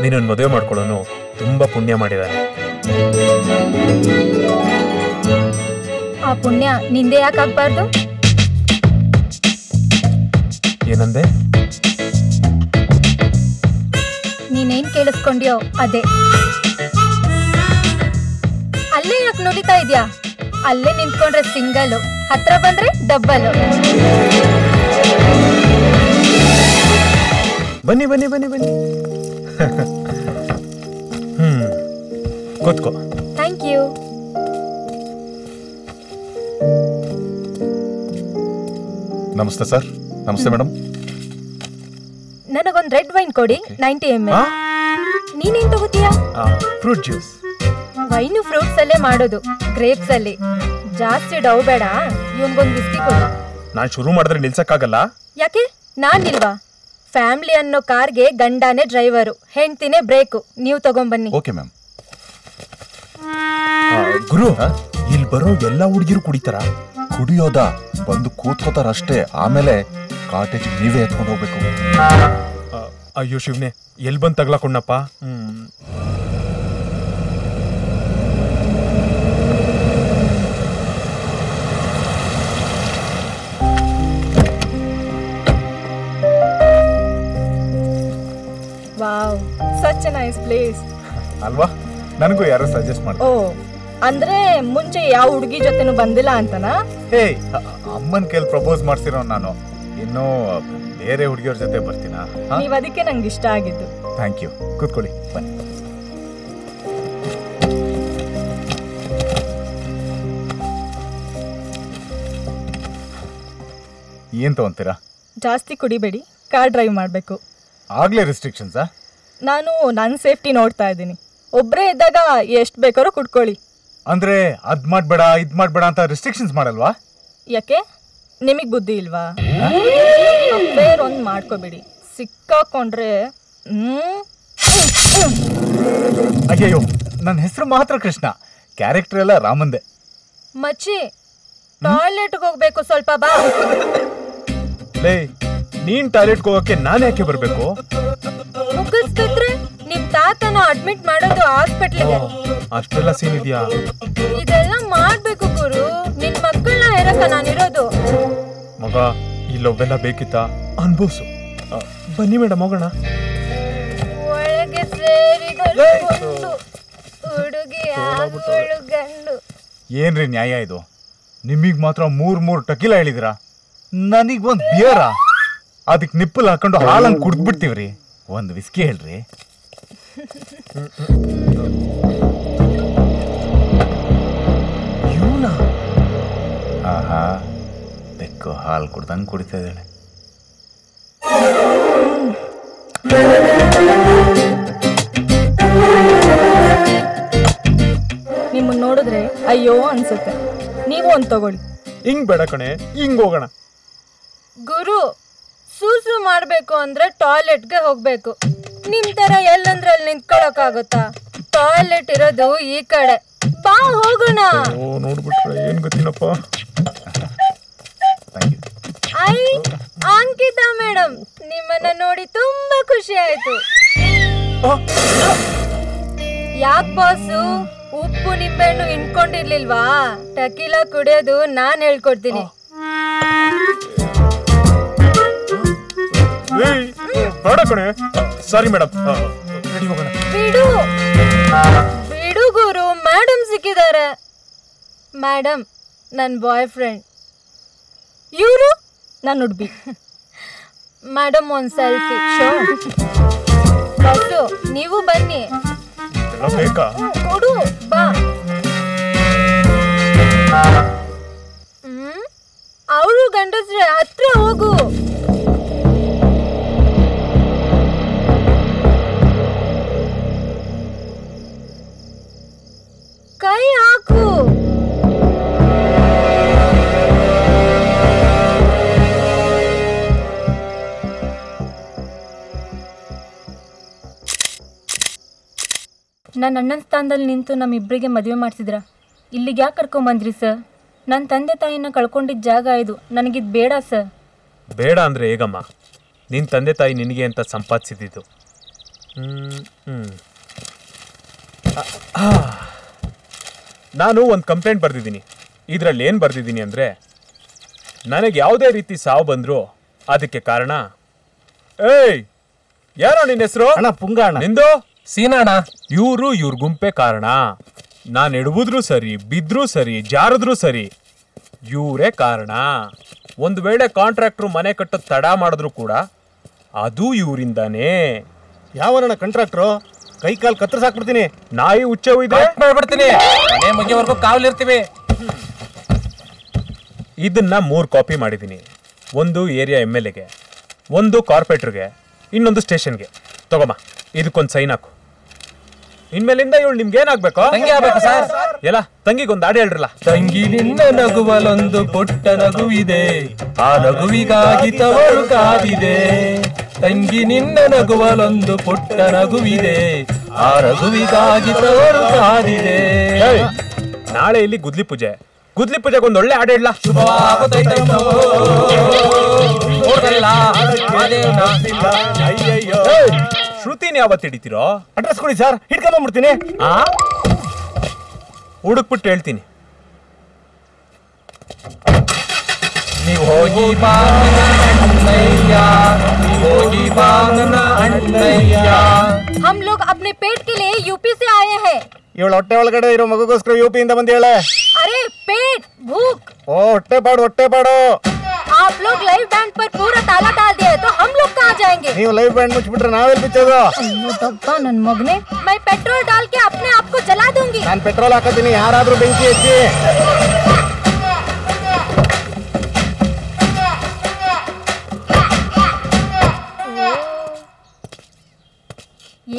Speaker 2: ನೀನೊಂದು ಮದುವೆ ಮಾಡ್ಕೊಳ್ಳೋನು ತುಂಬಾ ಪುಣ್ಯ ಮಾಡಿದಾನೆ.
Speaker 3: ಆ ಪುಣ್ಯ ನಿಂದೆ ಯಾಕಾಗ್ಬಾರ್ದು?
Speaker 2: ಏನಂದೆ?
Speaker 3: ನೀನೇನ್ ಕೇಳಿಸ್ಕೊಂಡ್ಯೋ ಅದೇ. ಅಲ್ಲೇ ಯಾಕೆ ನುಡಿತಾ ಇದ್ಯಾ? ಅಲ್ಲೇ ನಿಂತ್ಕೊಂಡ್ರೆ ಸಿಂಗಲ್, ಹತ್ರ ಬಂದ್ರೆ ಡಬ್ಬಲ್.
Speaker 2: ಬನ್ನಿ ಬನ್ನಿ ಬನ್ನಿ ಬನ್ನಿ. ಕೂತ್ಕೋ.
Speaker 3: Thank you.
Speaker 5: ನಮಸ್ತೆ ಸರ್. ನಮಸ್ತೆ ಮೇಡಮ್.
Speaker 3: ನನಗೊಂದು ರೆಡ್ ವೈನ್ ಕೊಡಿ, 90 ml. ನೀನೇನ್ ತಗೋತೀಯಾ?
Speaker 2: Fruit juice.
Speaker 3: ವೈನು ಫ್ರೂಟ್ಸ್ ಅಲ್ಲೇ ಮಾಡೋದು, ಗ್ರೇಪ್ಸ್ ಅಲ್ಲಿ. ಜಾಸ್ತಿ ಡವ್ ಬೇಡ. ಇವನ್ಗೊಂದು ವಿಸ್ಕಿ ಕೊಡು.
Speaker 2: ನಾನ್ ಶುರು ಮಾಡಿದ್ರೆ ನಿಲ್ಸಕ್ಕಾಗಲ್ಲ.
Speaker 3: ಯಾಕೆ? ನಾನಿಲ್ವಾ? ಫ್ಯಾಮಿಲಿ ಅನ್ನೋ ಕಾರ್ಗೆ ಗಂಡನೇ ಡ್ರೈವರು, ಹೆಂಡ್ತಿನೇ ಬ್ರೇಕು. ನೀವು ತಗೊಂಬನ್ನಿ.
Speaker 5: Okay ma'am.
Speaker 2: ಗುರು, ಇಲ್ಲಿ ಬರೋ ಎಲ್ಲಾ ಹುಡುಗಿರು ಕುಡಿತಾರ?
Speaker 5: ಕುಡಿಯೋದ ಬಂದು ಕೂತ್ಕೋತಾರ ಅಷ್ಟೇ, ಆಮೇಲೆ ಕಾಟೇಜ್ ನೀವೇ ಎತ್ಕೊಂಡು ಹೋಗ್ಬೇಕು.
Speaker 2: ಅಯ್ಯೋ ಶಿವನೇ, ಎಲ್ ಬಂದ್ ತಗ್ಲಾಕೊಂಡಪ್ಪ.
Speaker 6: Wow, such a nice place
Speaker 5: ಅಲ್ವಾ? ನನಗೂ ಯಾರೋ ಸಜೆಸ್ಟ್ ಮಾಡಿ.
Speaker 6: ಓ, ಅಂದ್ರೆ ಮುಂಚೆ ಯಾವ ಹುಡುಗಿ ಜೊತೆನೂ ಬಂದಿಲ್ಲ ಅಂತನಾ?
Speaker 5: ಹೇ, ಅಮ್ಮನ್ ಕೈಲಿ ಪ್ರಪೋಸ್ ಮಾಡ್ಸಿರೋ ನಾನು. ಇನ್ನು ಬೇರೆ ಹುಡುಗಿಯವ್ರ ಜೊತೆ ಬರ್ತೀನಾ?
Speaker 6: ನೀವ್ ಅದಕ್ಕೆ ನಂಗೆ ಇಷ್ಟ ಆಗಿದ್ದು.
Speaker 5: Thank you. ಕೂತ್ಕೊಳ್ಳಿ, ಬನ್ನಿ. ಏನ್ ತಗೊಂತೀರಾ?
Speaker 6: ಜಾಸ್ತಿ ಕುಡಿಬೇಡಿ, ಕಾರ್ ಡ್ರೈವ್ ಮಾಡ್ಬೇಕು.
Speaker 5: ಆಗ್ಲೇ ರೆಸ್ಟ್ರಿಕ್ಷನ್ಸಾ?
Speaker 6: ನಾನು ನನ್ನ ಸೇಫ್ಟಿ ನೋಡ್ತಾ ಇದ್ದೀನಿ. ಒಬ್ರೇ ಇದ್ದಾಗ ಎಷ್ಟು ಬೇಕಾದ್ರೂ ಕುಡ್ಕೊಳ್ಳಿ.
Speaker 5: ಅಂದ್ರೆ ಅದ್ ಮಾಡ್ಬೇಡ ಇದ್ ಮಾಡ್ಬೇಡ ಅಂತ ರೆಸ್ಟ್ರಿಕ್ಷನ್ಸ್ ಮಾಡಲ್ವಾ?
Speaker 6: ಯಾಕೆ? ನಿಮಗ್ ಬುದ್ಧಿ ಇಲ್ವಾ? ಬೇರೊಂದು ಮಾಡ್ಕೋಬೇಡಿ, ಸಿಕ್ಕಾಕೊಂಡ್ರೆ
Speaker 5: ಅಯ್ಯಯ್ಯೋ, ನನ್ನ ಹೆಸರು ಮಾತ್ರ ಕೃಷ್ಣ, ಕ್ಯಾರೆಕ್ಟರ್ ಎಲ್ಲ ರಾಮಂದೆ.
Speaker 3: ಮಚ್ಚಿ, ಟಾಯ್ಲೆಟ್ಗೆ ಹೋಗ್ಬೇಕು, ಸ್ವಲ್ಪ ಬಾ.
Speaker 2: ಲೇ, ನೀನ್ ಟಾಯ್ಲೆಟ್ಗೆ ಹೋಗಕ್ಕೆ ನಾನ್ ಯಾಕೆ ಬರ್ಬೇಕು?
Speaker 3: ಮುಗಿಸ್ತಿದ್ರೆ ನಿಮ್ ತಾತನ ಅಡ್ಮಿಟ್ ಮಾಡೋದು ಹಾಸ್ಪಿಟ್ಲಿಗೆ.
Speaker 2: ಅಷ್ಟೆಲ್ಲ ಸೀನ್ ಇದೆಯಾ?
Speaker 3: ಇದೆಲ್ಲ ಮಾಡ್ಬೇಕು ಗುರು, ನಿನ್ ಮಕ್ಕಳನ್ನ ಹೇರಕ ನಾನಿರೋದು.
Speaker 2: ಮಗ, ಇಲ್ಲೊಬ್ಬೆಲ್ಲ ಬೇಕಿತ್ತ? ಅನ್ಭವ್ಸು. ಬನ್ನಿ ಮೇಡಮ್, ಹೋಗೋಣ.
Speaker 3: ಒಳಗೆ ಸೇರಿದ ಹುಡುಗಿ ಆಗೋಳು ಗಂಡು.
Speaker 5: ಏನ್ರಿ ನ್ಯಾಯ ಇದು? ನಿಮಗ್ ಮಾತ್ರ ಮೂರ್ ಟಕಿಲ ಹೇಳಿದಿರಾ, ನನಗ್ ಒಂದ್ ಬಿಯರಾ? ಅದಕ್ಕೆ ನಿಪ್ಪಲ್ ಹಾಕೊಂಡು ಹಾಲಂಗ್ ಕುಡ್ದ್ಬಿಡ್ತೀವ್ರಿ. ಒಂದ್ ವಿಸ್ಕಿ ಹೇಳ್ರಿ. ಆಹಾ, ಬೆಕ್ಕು ಹಾಲು ಕುಡ್ದಂಗ್ ಕುಡಿತಾ ಇದ್ದಾಳೆ.
Speaker 6: ನಿಮ್ಮನ್ನ ನೋಡಿದ್ರೆ ಅಯ್ಯೋ ಅನ್ಸುತ್ತೆ. ನೀವು ಒಂದ್ ತಗೊಳ್ಳಿ.
Speaker 2: ಹಿಂಗ್ ಬೇಡ ಕಣೆ, ಹಿಂಗ್ ಹೋಗೋಣ.
Speaker 3: ಗುರು, ಸೂಸು ಮಾಡ್ಬೇಕು ಅಂದ್ರೆ ಟಾಯ್ಲೆಟ್ಗೆ ಹೋಗ್ಬೇಕು. ನಿಮ್ ತರ ಎಲ್ಲಂದ್ರಲ್ಲಿ ನಿಂತ್ಕೊಳಕ್ಕಾಗುತ್ತಾ? ಟಾಯ್ಲೆಟ್ ಇರೋದು ಈ ಕಡೆ. ಬಾ ಹೋಗೋಣ.
Speaker 2: ನೋಡ್ಬಿಟ್ರೆ ಏನ್ ಗೊತ್ತಿನಪ್ಪ.
Speaker 3: ಐ, ಅಂಕಿತಾ ಮೇಡಮ್, ನಿಮ್ಮನ್ನ ನೋಡಿ ತುಂಬಾ ಖುಷಿ ಆಯ್ತು. ಯಾಕ್ ಬಾಸು, ಉಪ್ಪು ನಿಂಬೆಹಣ್ಣು ಇನ್ಕೊಂಡಿರ್ಲಿಲ್ವಾ? ಟಕೀಲಾ ಕುಡಿಯೋದು ನಾನ್ ಹೇಳ್ಕೊಡ್ತೀನಿ.
Speaker 2: ಬೇಡ ಕಣೆ. ಸಾರಿ ಮೇಡಮ್, ರೆಡಿ ಹೋಗೋಣ.
Speaker 3: ಬಿಡು ಬಿಡು ಗುರು, ಮೇಡಮ್ ಸಿಕ್ಕಿದ್ದಾರೆ. ಮೇಡಮ್, ನನ್ ಬಾಯ್ ಫ್ರೆಂಡ್. ಇವರು
Speaker 6: ನಾನು ಉಡ್ಬಿ.
Speaker 3: ಮೇಡಮ್ ಒಂದ್ ಸೆಲ್ಫಿ. ಬಸ್ಸು ನೀವು ಬನ್ನಿ.
Speaker 2: ಬೇಕಾ?
Speaker 3: ಕೊಡು ಬಾ. ಅವರು ಗಂಡಸ್ರೆ ಹತ್ರ ಹೋಗು. ಕೈ ಹಾಕು.
Speaker 6: ನನ್ನ ಅಣ್ಣನ ಸ್ಥಾನದಲ್ಲಿ ನಿಂತು ನಮ್ಮಿಬ್ಬರಿಗೆ ಮದುವೆ ಮಾಡಿಸಿದ್ರ. ಇಲ್ಲಿಗೆ ಯಾಕೆ ಕರ್ಕೊಂಬಂದ್ರಿ ಸರ್? ನನ್ನ ತಂದೆ ತಾಯಿನ ಕಳ್ಕೊಂಡಿದ್ದ ಜಾಗ ಇದು. ನನಗಿದು ಬೇಡ ಸರ್.
Speaker 2: ಬೇಡ ಅಂದರೆ ಹೇಗಮ್ಮ? ನಿನ್ನ ತಂದೆ ತಾಯಿ ನಿನಗೆ ಅಂತ ಸಂಪಾದಿಸಿದ್ದು. ನಾನು ಒಂದು ಕಂಪ್ಲೇಂಟ್ ಬರೆದಿದ್ದೀನಿ. ಇದರಲ್ಲಿ ಏನು ಬರೆದಿದ್ದೀನಿ ಅಂದರೆ, ನನಗೆ ಯಾವುದೇ ರೀತಿ ಸಾವು ಬಂದರೂ ಅದಕ್ಕೆ ಕಾರಣ ಏಯ್ ಯಾರೋ ನಿನ್ನ ಹೆಸರು?
Speaker 7: ಅಣ್ಣ ಪುಂಗಣ್ಣ.
Speaker 2: ನಿಂದು ಸೀನಣ್ಣ. ಇವ್ರ ಗುಂಪೆ ಕಾರಣ. ನಾನು ಎಡವುದ್ರೂ ಸರಿ, ಬಿದ್ರೂ ಸರಿ, ಜಾರದ್ರೂ ಸರಿ, ಇವರೇ ಕಾರಣ. ಒಂದು ವೇಳೆ ಕಾಂಟ್ರಾಕ್ಟ್ರು ಮನೆ ಕಟ್ಟೋದು ತಡ ಮಾಡಿದ್ರು ಕೂಡ ಅದು ಇವರಿಂದಾನೇ.
Speaker 7: ಯಾವಣ್ಣ ಕಾಂಟ್ರಾಕ್ಟ್ರು? ಕೈ ಕಾಲು ಕತ್ತರಿಸಾಕ್ಬಿಡ್ತೀನಿ.
Speaker 2: ನಾಯಿ ಹುಚ್ಚವು ಇದೆ
Speaker 10: ಮಾಡ್ಬಿಡ್ತೀನಿ. ಮನೆ ಮುಗಿಯವರೆಗೂ ಕಾವಲಿರ್ತೀವಿ.
Speaker 2: ಇದನ್ನ 3 ಕಾಪಿ ಮಾಡಿದ್ದೀನಿ. ಒಂದು ಏರಿಯಾ MLAಗೆ, ಒಂದು ಕಾರ್ಪೊರೇಟ್ರಿಗೆ, ಇನ್ನೊಂದು ಸ್ಟೇಷನ್ಗೆ. ತಗೊಮ್ಮ, ಇದಕ್ಕೊಂದು ಸೈನ್ ಹಾಕು. ಇನ್ಮೇಲಿಂದ ಇವಳು ನಿಮ್ಗೆ ಏನಾಗ್ಬೇಕು?
Speaker 10: ತಂಗಿ ಆಗ್ಬೇಕು ಸರ್.
Speaker 2: ಎಲ್ಲ ತಂಗಿಗೊಂದು ಹಾಡು ಹೇಳ್ರಲ್ಲ.
Speaker 10: ತಂಗಿ ನಿನ್ನ ನಗುವಲೊಂದು ಪುಟ್ಟ ನಗುವಿದೆ, ಆ ನಗುವಿಗಾಗಿ ತವರು ಕಾದಿದೆ. ತಂಗಿ ನಿನ್ನ ನಗುವಲೊಂದು ಪುಟ್ಟ ನಗುವಿದೆ, ಆ ನಗುವಿಗಾಗಿ ತವರು ಕಾದಿದೆ.
Speaker 2: ನಾಳೆ ಇಲ್ಲಿ ಗುದ್ಲಿ ಪೂಜೆ. ಗುದ್ಲಿ ಪೂಜೆಗೆ ಒಂದು ಒಳ್ಳೆ ಹಾಡು ಹೇಳ. ಶ್ರುತಿನ ಯಾವತ್ತು ಹಿಡಿತೀರೋ?
Speaker 7: ಅಡ್ರೆಸ್ ಕೊಡಿ ಸರ್, ಹಿಡ್ಕೊಂಡ್ಬಿಡ್ತೀನಿ.
Speaker 2: ಹುಡುಕ್ಬಿಟ್ಟು ಹೇಳ್ತೀನಿ.
Speaker 10: ನೀವು ಹೋಗಿ ಬಾ ಅಣ್ಣಯ್ಯ, ಹೋಗಿ ಬಾ ನನ್ನ ಅಣ್ಣಯ್ಯ.
Speaker 3: हम लोग अपने पेट के लिए यूपी से आए हैं.
Speaker 7: ಇವಳು ಹೊಟ್ಟೆ ಒಳಗಡೆ ಇರೋ ಮಗುಗೋಸ್ಕರ ಯುಪಿಯಿಂದ ಬಂದು ಹೇಳೆ.
Speaker 3: अरे पेट भूख.
Speaker 7: ಓ ಹೊಟ್ಟೆ ಪಾಡು.
Speaker 3: आप लोग लाइव बैंड पर पूरा ताला डाल दिए तो हम लोग कहाँ जाएंगे?
Speaker 7: ನೀವು ಲೈವ್ ಬ್ಯಾಂಡ್ ಮುಚ್ಚಿಬಿಟ್ರೆ ನಾವೆಲ್ಲಿ ಬಿಚ್ಚೋದು?
Speaker 3: अयो दब्बा नन मगने. मैं पेट्रोल डाल के अपने आप को जला दूंगी.
Speaker 7: ನಾನು ಪೆಟ್ರೋಲ್ ಹಾಕೋತೀನಿ, ಯಾರಾದ್ರೂ ಬೆಂಕಿ ಹಚ್ಚಿ.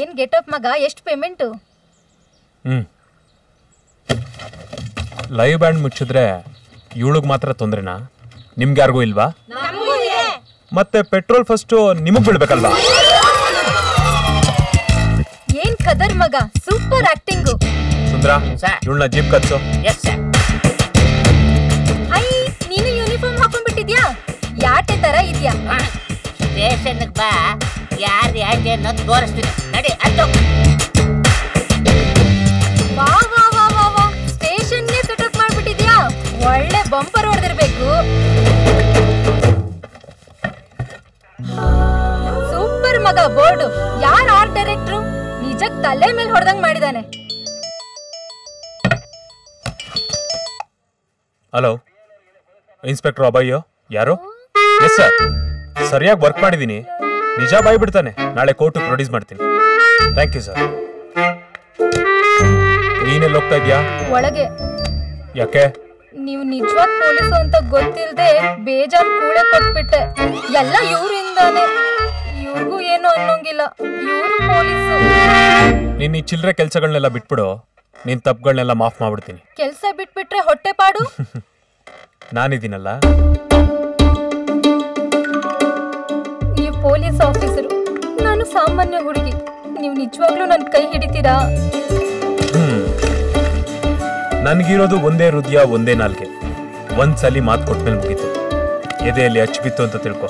Speaker 3: ಏನ್ ಗೆಟಪ್ ಮಗ, ಎಷ್ಟು ಪೇಮೆಂಟು?
Speaker 2: ಲೈವ್ ಬ್ಯಾಂಡ್ ಮುಚ್ಚಿದ್ರೆ ಇವಳಿಗೆ ಮಾತ್ರ ತೊಂದ್ರೆನಾ? ನಿಮ್ಗೆ ಯಾರಿಗೂ ಇಲ್ವಾ? ಮತ್ತೆ ಪೆಟ್ರೋಲ್ ಫಸ್ಟ್ ನಿಮಗ್ ಬೀಳ್ಬೇಕಲ್ವಾ?
Speaker 3: ಏನ್ ಕದರ್ ಮಗ, ಸೂಪರ್ ಆಕ್ಟಿಂಗು.
Speaker 2: ಸುಂದ್ರ, ಇವಳನ್ನ ಜೀಪ್ ಕತ್ಸು.
Speaker 3: ಐ, ನೀನು ಯೂನಿಫಾರ್ಮ್ ಹಾಕೊಂಡ್ಬಿಟ್ಟಿದ್ಯಾ? ಯಾಟೆ ತರ ಇದ್ಯಾ?
Speaker 1: ಸ್ಟೇಷನ್ಗೆ ಬಾ, ಯಾರು ಯಾಕೆ ಅನ್ನೋದು ತೋರಿಸ್ತೀನಿ. ನಡಿ ಅಷ್ಟು.
Speaker 3: ವಾ ವಾ ವಾ ವಾ ವಾ, ಸ್ಟೇಷನ್ಗೆ ಸೆಟಪ್ ಮಾಡ್ಬಿಟ್ಟಿದ್ಯಾ? ಒಳ್ಳೆ ಬಂಪರ್ ಹೊಡೆದಿರ್ಬೇಕು. ಸೂಪರ್ ಮಗ ಬೋರ್ಡು. ಯಾರ್ ಆರ್ಟ್ ಡೈರೆಕ್ಟ್ರು? ನಿಜಕ್ ತಲೆ ಮೇಲೆ ಹೊಡೆದಂಗ್ ಮಾಡಿದಾನೆ.
Speaker 2: ಹಲೋ, ಇನ್ಸ್ಪೆಕ್ಟರ್ ಅಭಯ್ಯೋ? ಯಾರು? ಎಸ್ ಸರ್, ಸರಿಯಾಗಿ ವರ್ಕ್ ಮಾಡಿದ್ದೀನಿ. ನಿಜ ಬಾಯ್ ಬಿಡ್ತಾನೆ. ನಾಳೆ ಕೋರ್ಟ್ ಪ್ರೊಡ್ಯೂಸ್ ಮಾಡ್ತೀನಿ. Thank you sir. ನೀನೆಲ್ಲ ಹೋಗ್ತಾ ಇದ್ಯಾ?
Speaker 3: ಒಳಗೆ.
Speaker 2: ಯಾಕೆ?
Speaker 3: ನೀವು ನಿಜವಾದ ಪೊಲೀಸು ಅಂತ ಗೊತ್ತಿಲ್ಲದೆ ಬೇಜಾನ್ ಕೂಳೆ ಕೊಟ್ಬಿಟ್ಟೆ. ಎಲ್ಲ ಇವ್ರಿಂದಾನೆ. ಇವ್ರಿಗೂ ಏನು ಅನ್ನೋಂಗಿಲ್ಲ, ಇವ್ರು ಪೊಲೀಸು.
Speaker 2: ನೀನ್ ಈ ಚಿಲ್ಲರೆ ಕೆಲ್ಸಗಳನ್ನೆಲ್ಲ ಬಿಟ್ಬಿಡು. ನಿನ್ ತಪ್ಪುಗಳನ್ನೆಲ್ಲ ಮಾಫ್ ಮಾಡ್ಬಿಡ್ತೀನಿ.
Speaker 3: ಕೆಲ್ಸ ಬಿಟ್ಬಿಟ್ರೆ ಹೊಟ್ಟೆ ಪಾಡು.
Speaker 2: ನಾನಿದ್ದೀನಲ್ಲ.
Speaker 3: ನೀವು ಪೊಲೀಸ್ ಆಫೀಸರು, ನಾನು ಸಾಮಾನ್ಯ ಹುಡುಗಿ. ನೀವು ನಿಜವಾಗ್ಲೂ ನನ್ನ ಕೈ ಹಿಡಿತೀರಾ?
Speaker 2: ನನ್ಗಿರೋದು ಒಂದೇ ಹೃದಯ, ಒಂದೇ ನಾಲ್ಗೆ. ಒಂದ್ಸಲಿ ಮಾತು ಕೊಟ್ಮೇಲೆ ಮುಗೀತು. ಎದೆಯಲ್ಲಿ ಅಚ್ಚು ಬಿತ್ತು ಅಂತ ತಿಳ್ಕೊ.